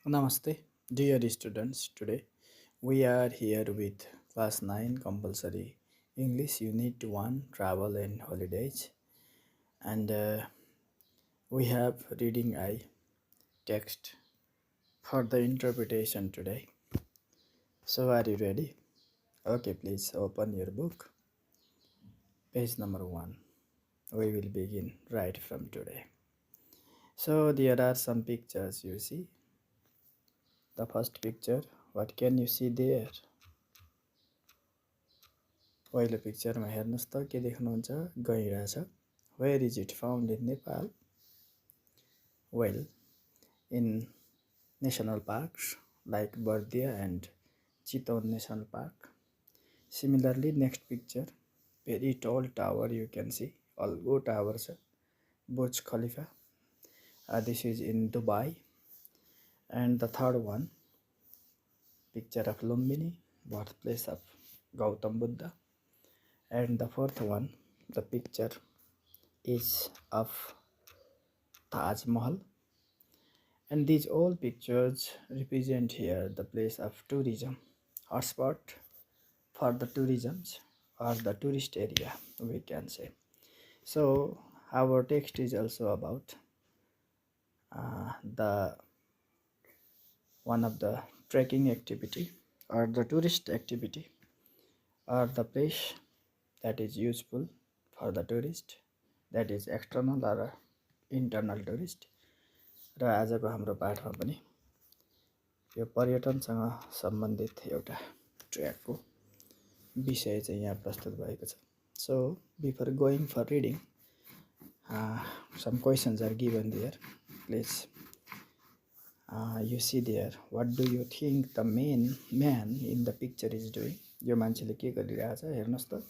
Namaste, dear students. Today we are here with class 9 compulsory English Unit 1 Travel and Holidays, and we have reading I text for the interpretation today. So, are you ready? Okay, please open your book, page number 1. We will begin right from today. So, there are some pictures you see. The first picture, what can you see there? पहिलो पिक्चरमा हेर्नुस् त के देख्नुहुन्छ गैँडा छ where is it found in Nepal well in national parks like Bardiya and Chitwan national park similarly next picture very tall tower you can see अल्गो tower छ Burj Khalifa this is in Dubai and the third one picture of Lumbini birth place of Gautam Buddha. And the fourth one, the picture is of Taj Mahal. And these all pictures represent here the place of tourism, hotspot for the tourisms or the tourist area, we can say. So our text is also about the one of the trekking activity or the tourist activity or the place that is useful for the tourist, that is external or internal tourist. र आजको हाम्रो पाठमा पनि यो पर्यटनसँग सम्बन्धित एउटा ट्र्याकको विषय चाहिँ यहाँ प्रस्तुत भएको छ. So before going for reading some questions are given there. Please you see there, what do you think the main man in the picture is doing? यो मान्छेले के गरिरहेछ हेर्नुस् त.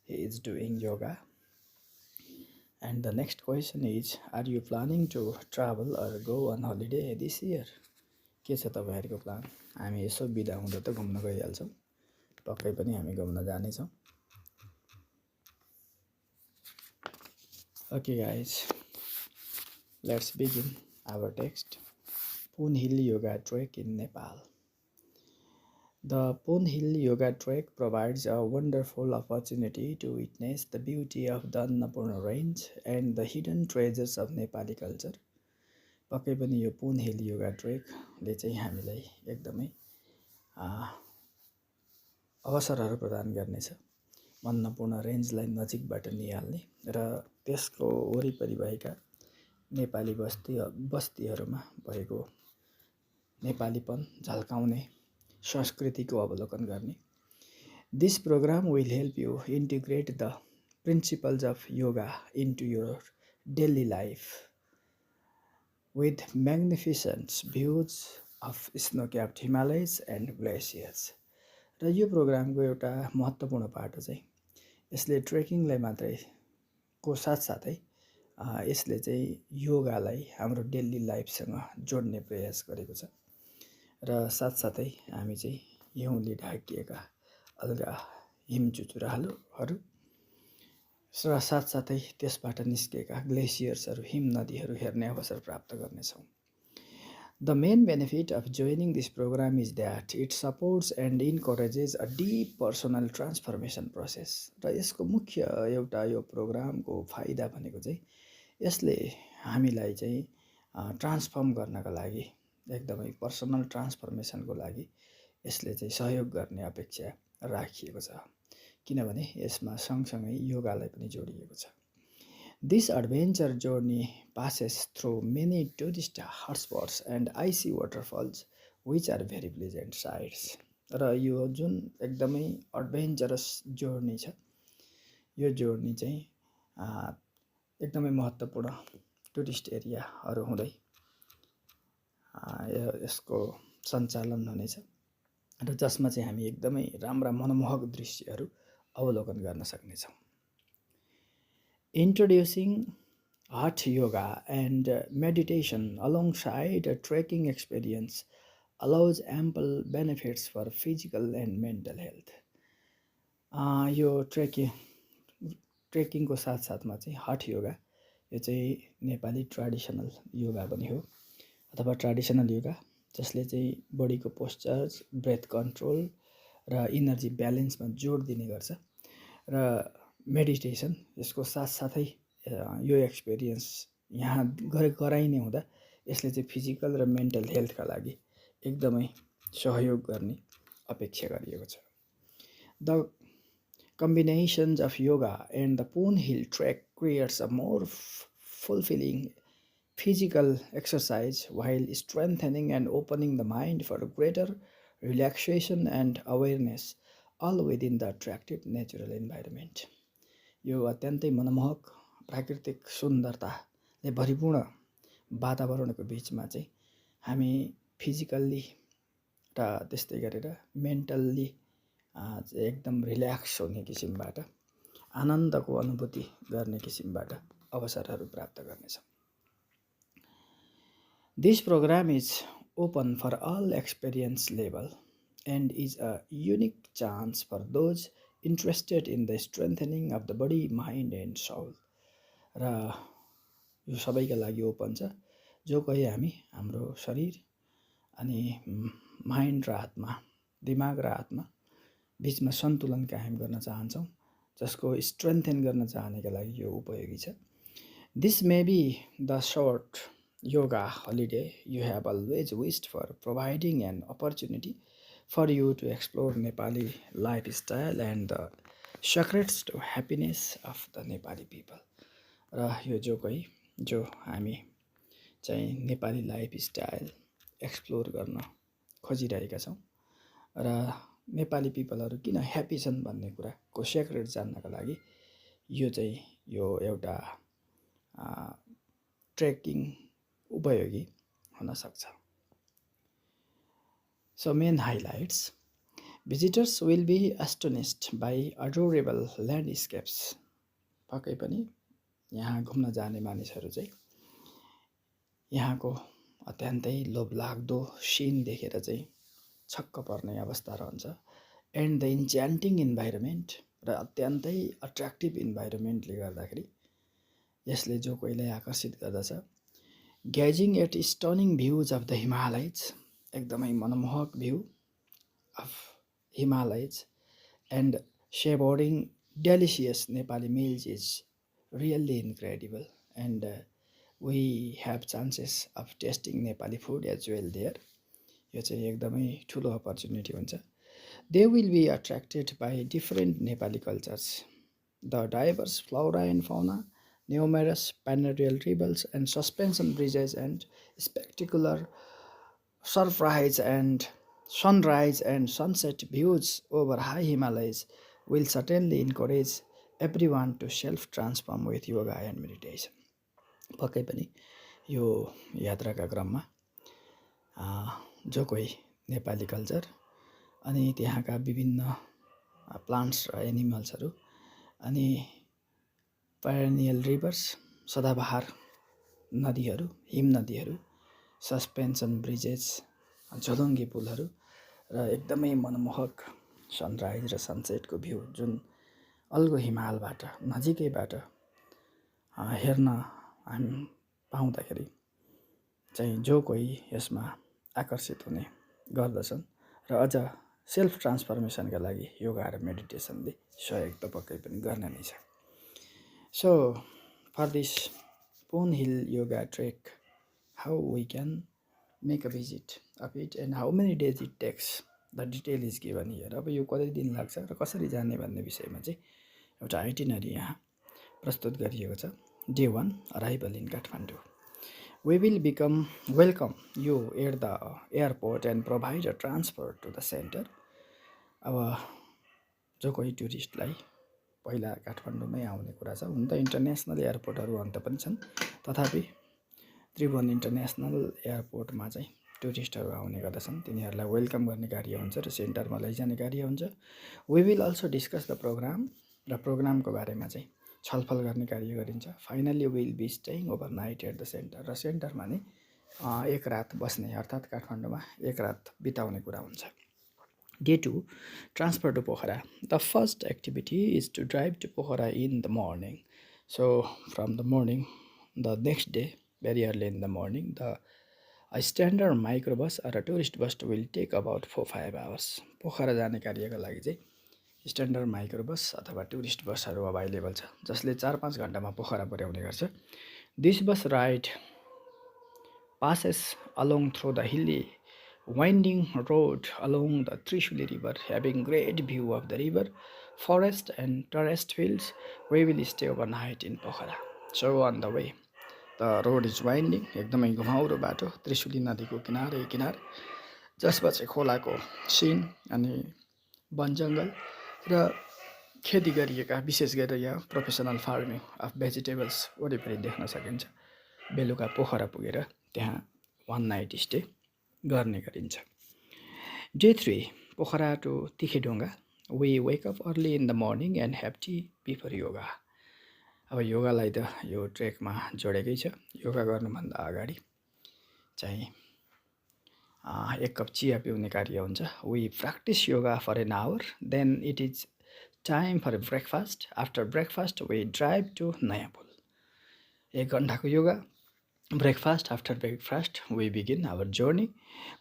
He is doing yoga. And the next question is, are you planning to travel or go on holiday this year? के छ तपाईहरुको plan? हामी यसो बिदा हुँदा त घुम्न गइहाल्छौं. पक्कै पनि हामी घुम्न जाने छौं. Okay guys, let's begin our text. Poon Hill Yoga Trek in Nepal. The Poon Hill Yoga Trek provides a wonderful opportunity to witness the beauty of the Annapurna Range and the hidden treasures of Nepali culture. पक्कै पनि यो पुन hill yoga ट्रेकले चाहिँ हामीलाई एकदमै अवसरहरू प्रदान गर्नेछ. अन्नपूर्ण रेन्जलाई नजिकबाट निहाल्ने र त्यसको वरिपरि भएका नेपाली बस्तीहरूमा भएको नेपालीपन झल्काउने संस्कृतिको अवलोकन गर्ने. This program will help you integrate the principles of yoga into your daily life with magnificent views of snow-capped Himalayas and glaciers. र यो प्रोग्रामको एउटा महत्त्वपूर्ण पाटो चाहिँ यसले ट्रेकिङलाई मात्रै को साथसाथै यसले चाहिँ योगालाई हाम्रो डेली लाइफसँग जोड्ने प्रयास गरेको छ. र साथसाथै हामी चाहिँ हिउँले ढाकिएका अलगा हिम चुचुराहरू र साथसाथै त्यसबाट निस्केका ग्लेसियर्सहरू हिम नदीहरू हेर्ने अवसर प्राप्त गर्नेछौँ. The main benefit of joining this program is that it supports and encourages a deep personal transformation process. र यसको मुख्य एउटा यो प्रोग्रामको फाइदा भनेको चाहिँ यसले हामीलाई चाहिँ ट्रान्सफर्म गर्नका लागि एकदमै पर्सनल ट्रान्सफर्मेसनको लागि यसले चाहिँ सहयोग गर्ने अपेक्षा राखिएको छ. किनभने यसमा सँगसँगै योगालाई पनि जोडिएको छ. This adventure journey passes through many tourist hotspots and icy waterfalls which are very pleasant sights. र यो जुन एकदमै एडभेन्चरस जर्नी छ यो जर्नी चाहिँ एकदमै महत्त्वपूर्ण टुरिस्ट एरियाहरू हुँदै यसको सञ्चालन हुनेछ र जसमा चाहिँ हामी एकदमै राम्रा मनमोहक दृश्यहरू अवलोकन गर्न सक्नेछौँ. Introducing hot yoga and meditation alongside a trekking experience allows ample benefits for physical and mental health. यो ट्रेकिङको साथसाथमा चाहिँ हट योगा यो चाहिँ नेपाली ट्रेडिसनल योगा पनि हो अथवा ट्रेडिसनल योगा, जसले चाहिँ बडीको पोस्चर्स, ब्रेथ कन्ट्रोल र इनर्जी ब्यालेन्समा जोड दिने गर्छ। र मेडिटेसन यसको साथसाथै यो एक्सपिरियन्स यहाँ गराइने हुँदा यसले चाहिँ फिजिकल र मेन्टल हेल्थका लागि एकदमै सहयोग गर्ने अपेक्षा गरिएको छ। The combinations of yoga and the Poon Hill trek creates a more fulfilling physical exercise while strengthening and opening the mind for greater relaxation and awareness, all within the attractive natural environment. यो अत्यन्तै मनमोहक प्राकृतिक सुन्दरताले भरिपूर्ण वातावरणको बिचमा चाहिँ हामी physically र त्यस्तै गरेर मेन्टल्ली एकदम रिल्याक्स हुने किसिमबाट आनन्दको अनुभूति गर्ने किसिमबाट अवसरहरू प्राप्त गर्नेछौँ। This program is open for all experience level and is a unique chance for those interested in the strengthening of the body, mind and soul. र यो सबैका लागि ओपन छ, जो कोही हामी हाम्रो शरीर अनि माइन्ड र आत्मा, दिमाग र आत्मा बिचमा सन्तुलन कायम गर्न चाहन्छौँ, जसको स्ट्रेन्थेन गर्न चाहनेका लागि यो उपयोगी छ। This may be the short yoga holiday you have always wished for, providing an opportunity for you to explore Nepali lifestyle and the secrets to happiness of the Nepali people. र यो जो हामी चाहिँ नेपाली लाइफस्टाइल एक्सप्लोर गर्न खोजिरहेका छौँ र नेपाली पिपलहरू किन ह्याप्पी छन् भन्ने कुराको सेक्रेट जान्नका लागि यो एउटा ट्रेकिङ उपयोगी हुन सक्छ। So main highlights: visitors will be astonished by adorable landscapes. पक्कै पनि यहाँ घुम्न जाने मानिसहरू चाहिँ यहाँको अत्यन्तै लोभलाग्दो सिन देखेर चाहिँ छक्क पर्ने अवस्था रहन्छ। एन्ड द इन्च्यान्टिङ इन्भाइरोमेन्ट, र अत्यन्तै अट्र्याक्टिभ इन्भाइरोमेन्टले गर्दाखेरि यसले जो कोहीलाई आकर्षित गर्दछ। Gazing at stunning views of the Himalayas, एकदमै मनमोहक view of Himalayas and savouring delicious Nepali meals is really incredible and we have chances of tasting Nepali food as well there. यो चाहिँ एकदमै ठुलो अपर्च्युनिटी हुन्छ। They will be attracted by different Nepali cultures, the diverse flora and fauna, numerous panoramical rivers and suspension bridges, and spectacular sunrise and sunset views over high Himalayas will certainly encourage everyone to self-transform with yoga and meditation. पक्कै पनि यो यात्राका क्रममा जो कोही Nepali culture अनि त्यहाँका विभिन्न प्लान्ट्स र एनिमल्सहरू अनि पेरेनियल रिभर्स, सदाबहार नदीहरू, हिम नदीहरू, सस्पेन्सन ब्रिजेस, झोलुङ्गे पुलहरू र एकदमै मनमोहक सनराइज र सनसेटको भ्यू जुन अल्गो हिमालबाट नजिकैबाट हेर्न हामी पाउँदाखेरि चाहिँ जो कोही यसमा आकर्षित हुने गर्दछन् र अझ सेल्फ ट्रान्सफर्मेसनका लागि योगा र मेडिटेसनले सहयोग त पक्कै पनि गर्ने नै छ। So for this Poon Hill yoga trek, how we can make a visit of it and how many days it takes, the detail is given here. अब यो कति दिन लाग्छ र कसरी जाने भन्ने विषयमा चाहिँ एउटा आइटिनरी यहाँ प्रस्तुत गरिएको छ। Day 1, arrival in Kathmandu. We will welcome you at the airport and provide a transfer to the center. अब जो कोही टुरिस्टलाई पहिला काठमाडौँमै आउने कुरा छ, हुन त इन्टरनेसनल एयरपोर्टहरू अन्त पनि छन्, तथापि त्रिभुवन इन्टरनेसनल एयरपोर्टमा चाहिँ टुरिस्टहरू आउने गर्दछन्, तिनीहरूलाई वेलकम गर्ने कार्य हुन्छ र सेन्टरमा लैजाने कार्य हुन्छ। We will also discuss the programme, र प्रोग्रामको बारेमा चाहिँ छलफल गर्ने कार्य गरिन्छ। Finally will be staying overnight at the centre, र सेन्टरमा नै एक रात बस्ने अर्थात् काठमाडौँमा एक रात बिताउने कुरा हुन्छ। Day 2, transfer to Pokhara. The first activity is to drive to Pokhara in the morning. So from the morning, the next day, very early in the morning, the A standard microbus or a tourist bus will take about 4-5 hours. Pokhara जाने कार्यका लागि चाहिँ standard microbus अथवा tourist बसहरू available छ जसले 4-5 घण्टामा पोखरा पुर्याउने गर्छ. This bus ride passes along through the hilly winding road along the Trishuli river, having great view of the river, forest and terraced fields. We will stay overnight in Pokhara. So on the way, the road is winding, एकदमै घुमाउरो बाटो त्रिशुली नदीको किनारै किनार, जसमा चाहिँ खोलाको scene अनि वन जङ्गल र खेती गरिएका विशेष गरेर यहाँ प्रोफेसनल फार्मिङ अफ भेजिटेबल्स वरिपरि देख्न सकिन्छ. बेलुका पोखरा पुगेर त्यहाँ 1 नाइट स्टे गर्ने गरिन्छ. Day 3, Pokhara to Tikhedhunga. We wake up early in the morning and have tea before yoga. अब योगालाई त यो ट्रेकमा जोडेकै छ. योगा गर्नुभन्दा अगाडि चाहिँ 1 कप चिया पिउने कार्य हुन्छ. We practice yoga for an hour, then it is time for breakfast. After breakfast, we drive to Naya Pul. 1 घण्टाको yoga, breakfast. After breakfast, we begin our journey.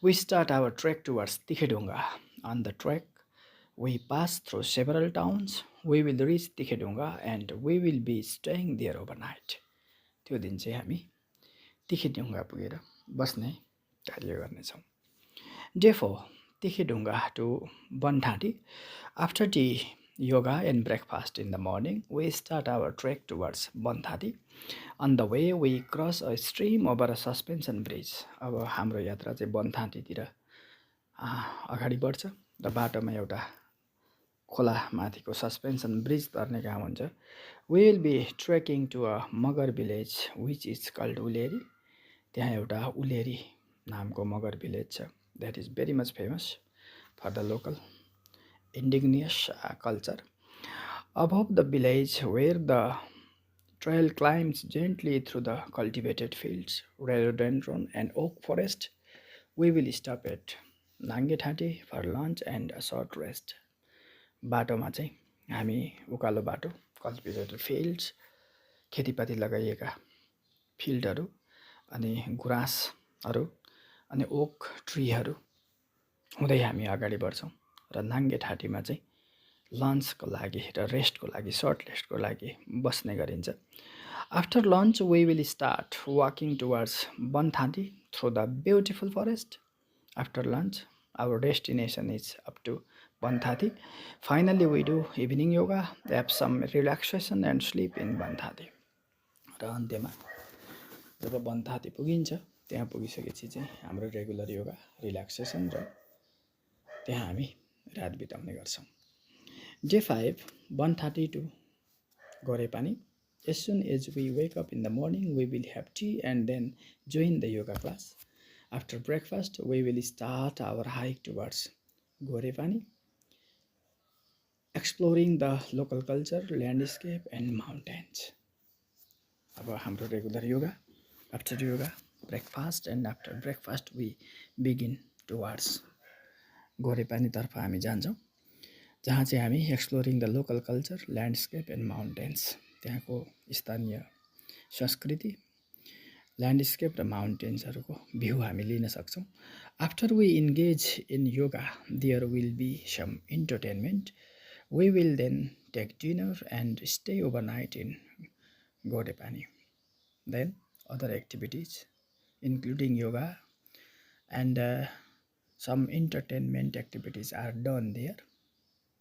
We start our trek towards Tikhedunga. On the trek, we pass through several towns. We will reach Tikhedunga and we will be staying there overnight. त्यो दिन चाहिँ हामी तिखेढुङ्गा पुगेर बस्ने कार्य गर्नेछौँ. Day 4, Tikhedunga to Banthati. After tea, yoga and breakfast in the morning, we start our trek towards Banthati. On the way, we cross a stream over a suspension bridge. अब हाम्रो यात्रा चाहिँ बनथाँटीतिर अगाडि बढ्छ र बाटोमा एउटा खोला माथिको सस्पेन्सन ब्रिज तर्ने काम हुन्छ. We will be trekking to a Magar village which is called उलेरी. त्यहाँ एउटा उलेरी नामको मगर भिलेज छ. That is very much famous for the local indigenous culture. Above the village, where the trail climbs gently through the cultivated fields, rhododendron and oak forest, we will stop at Nangethati for lunch and a short rest. बाटोमा चाहिँ हामी उकालो बाटो, cultivated fields, खेतीपाती लगाइएका फिल्डहरू अनि गुराँसहरू अनि okay ट्रीहरू हुँदै हामी अगाडि बढ्छौँ र नाङ्गेठाटीमा चाहिँ लन्चको लागि र रेस्टको लागि, सर्ट रेस्टको लागि बस्ने गरिन्छ. After lunch, we will start walking towards Banthati through the beautiful forest. After lunch, our destination is up to Banthati. Finally, we do evening yoga, have some relaxation and sleep in Banthati. र अन्त्यमा जब बनथाती पुगिन्छ त्यहाँ पुगिसकेपछि चाहिँ हाम्रो regular yoga, relaxation र त्यहाँ हामी रात बिताउने गर्छौँ. Day 5, Banthati to Gorepani. As soon as we wake up in the morning, we will have tea and then join the yoga class. After breakfast, we will start our hike towards Gorepani, exploring the local culture, landscape and mountains. अब हाम्रो regular yoga, after yoga, breakfast and after breakfast we begin towards गोरेपानीतर्फ हामी जान्छौँ, जहाँ चाहिँ हामी exploring the local culture, landscape and mountains, त्यहाँको स्थानीय संस्कृति, ल्यान्डस्केप र माउन्टेन्सहरूको भ्यू हामी लिन सक्छौँ. After we engage in yoga, there will be some entertainment. We will then take dinner and stay overnight in Gorepani. Then other activities including yoga and some entertainment activities are done there.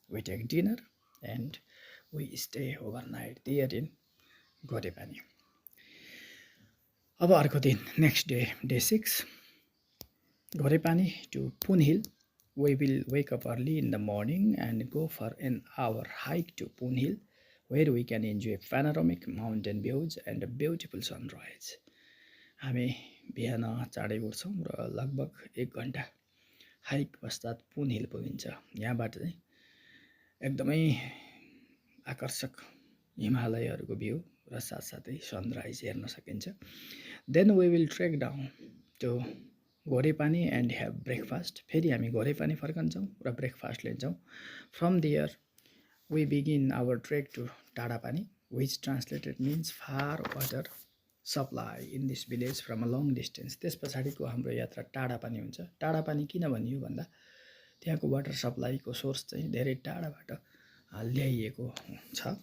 We take dinner and we stay overnight there in Gorepani. अब अर्को दिन, next day, day 6, Gorepani to Poon Hill. We will wake up early in the morning and go for an hour hike to Poon Hill, where we can enjoy panoramic mountain views and a beautiful sunrise. हामी बिहान चाँडै उठ्छौँ र लगभग 1 घण्टा hike पश्चात पुन hill पुगिन्छ. यहाँबाट चाहिँ एकदमै आकर्षक हिमालयहरूको भ्यू र साथसाथै सनराइज हेर्न सकिन्छ. Then we will trek down to Gorepani and have breakfast. फेरि हामी गोरेपानी फर्कन्छौँ र ब्रेकफास्ट लिन्छौँ. From there, we begin our trek to Tadapani, which translated means far water supply in this village from a long distance. त्यस पछाडिको हाम्रो यात्रा टाढा पानी हुन्छ। टाढा पानी किन भनियो भन्दा त्यहाँको वाटर सप्लाईको सोर्स चाहिँ धेरै टाढाबाट ल्याइएको छ।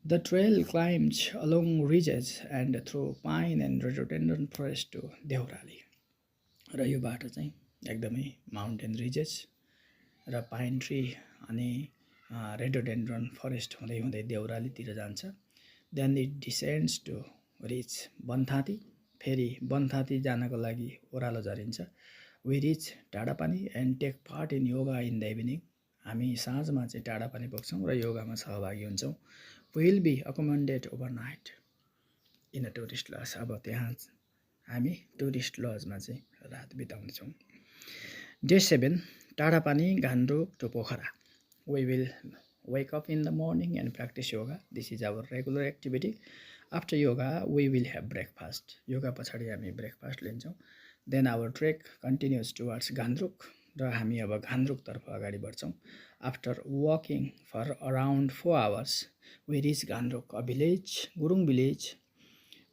The trail climbs along ridges and through pine and rhododendron forest to Deurali. र यो बाटो चाहिँ एकदमै माउन्टेन रिजेस र पाइन ट्री अनि रेडोडेन्ड्रन फरेस्ट हुँदै हुँदै देउरालीतिर जान्छ। Then it descends to reach Banthanti. फेरि बनथाँती जानको लागि ओह्रालो झरिन्छ। We reach Tadapani and take part in yoga in the evening. हामी साँझमा चाहिँ टाढापानी पुग्छौँ र योगामा सहभागी हुन्छौँ। Will be accommodated overnight in a tourist lodge. अब त्यहाँ हामी टुरिस्ट लजमा चाहिँ रात बिताउनेछौँ। Day 7 Tadapani Ghandruk to Pokhara. We will wake up in the morning and practice yoga. This is our regular activity. After yoga, we will have breakfast. Yoga पछाडि हामी breakfast लिन्छौँ. Then our trek continues towards Gandruk. र हामी अब घान्द्रुकतर्फ अगाडि बढ्छौँ. After walking for around 4 hours, we reach Gandruk, a village, Gurung village,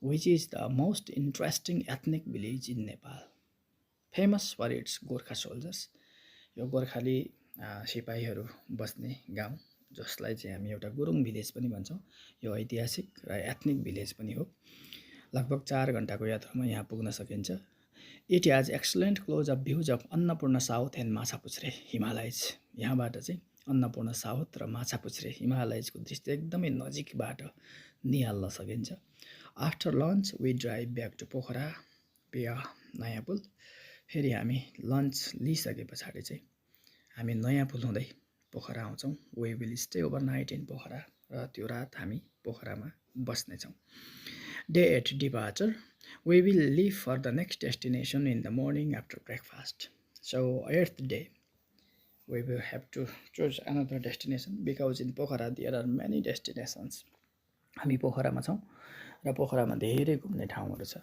which is the most interesting ethnic village in Nepal. Famous for its Gorkha soldiers. यो गोर्खाली सिपाहीहरू बस्ने गाउँ जसलाई चाहिँ हामी एउटा गुरुङ भिलेज पनि भन्छौँ। यो ऐतिहासिक र एथनिक भिलेज पनि हो। लगभग 4 घण्टाको यात्रामा यहाँ पुग्न सकिन्छ। It has excellent close of views of Annapurna south and Machapuchare Himalayas. यहाँबाट चाहिँ अन्नपूर्ण साउथ र माछापुच्छ्रे हिमालयजको दृश्य एकदमै नजिकबाट निहाल्न सकिन्छ। After lunch we drive back to Pokhara via Naya पुल। फेरि हामी लन्च लिइसके पछाडि चाहिँ हामी नयाँ पुल हुँदै पोखरा आउँछौँ। We will stay overnight in Pokhara. र त्यो रात हामी पोखरामा बस्नेछौँ। Day 8 departure. We will leave for the next destination in the morning after breakfast. So 8th day we will have to choose another destination because in Pokhara there are many destinations. हामी पोखरामा छौँ र पोखरामा धेरै घुम्ने ठाउँहरू छ।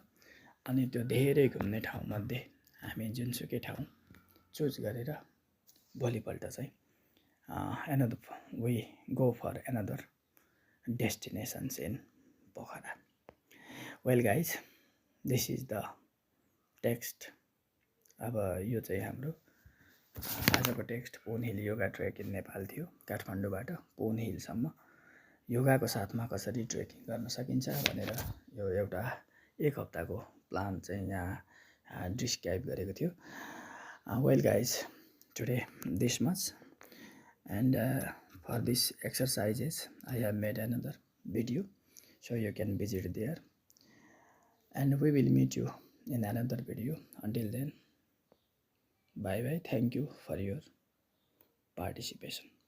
अनि त्यो धेरै घुम्ने ठाउँमध्ये हामी जुनसुकै ठाउँ चुज गरेर भोलिपल्ट चाहिँ we go for another destinations in Pokhara. Well guys, this is the text. अब यो चाहिँ हाम्रो आजको text Poon Hill yoga trek in Nepal थियो। काठमाडौँबाट पोन हिलसम्म योगाको साथमा कसरी ट्रेकिङ गर्न सकिन्छ भनेर यो एउटा 1 हप्ताको प्लान चाहिँ यहाँ डिस्क्राइब गरेको थियो। Well guys, today this much, and for these exercises I have made another video, so you can visit there, and we will meet you in another video. Until then, bye bye. Thank you for your participation.